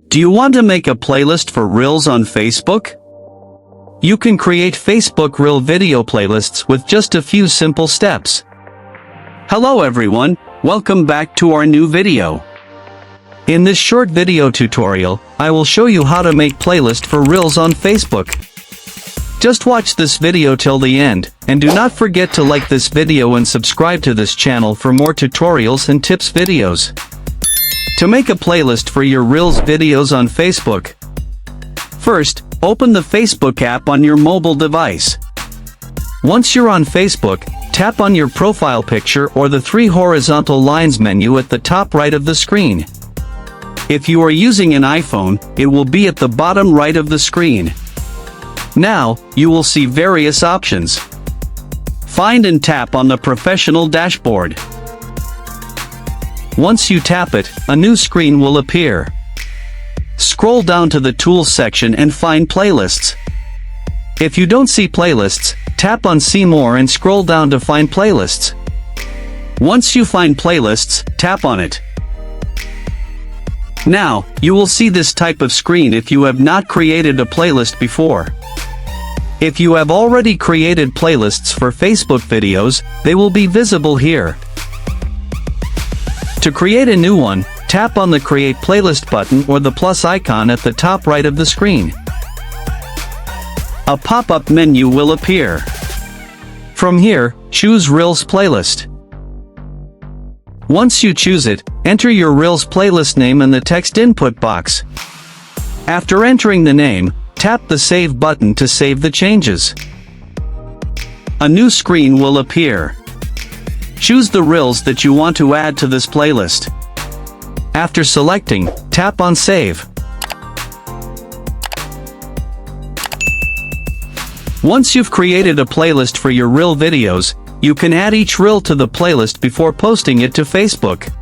Do you want to make a playlist for Reels on Facebook? You can create Facebook Reel video playlists with just a few simple steps. Hello everyone, welcome back to our new video. In this short video tutorial, I will show you how to make playlist for Reels on Facebook. Just watch this video till the end, and do not forget to like this video and subscribe to this channel for more tutorials and tips videos. To make a playlist for your Reels videos on Facebook, first, open the Facebook app on your mobile device. Once you're on Facebook, tap on your profile picture or the three horizontal lines menu at the top right of the screen. If you are using an iPhone, it will be at the bottom right of the screen. Now, you will see various options. Find and tap on the professional dashboard. Once you tap it, a new screen will appear. Scroll down to the Tools section and find Playlists. If you don't see Playlists, tap on See More and scroll down to find Playlists. Once you find Playlists, tap on it. Now, you will see this type of screen if you have not created a playlist before. If you have already created playlists for Facebook videos, they will be visible here. To create a new one, tap on the Create Playlist button or the plus icon at the top right of the screen. A pop-up menu will appear. From here, choose Reels Playlist. Once you choose it, enter your Reels playlist name in the text input box. After entering the name, tap the Save button to save the changes. A new screen will appear. Choose the Reels that you want to add to this playlist. After selecting, tap on Save. Once you've created a playlist for your Reel videos, you can add each Reel to the playlist before posting it to Facebook.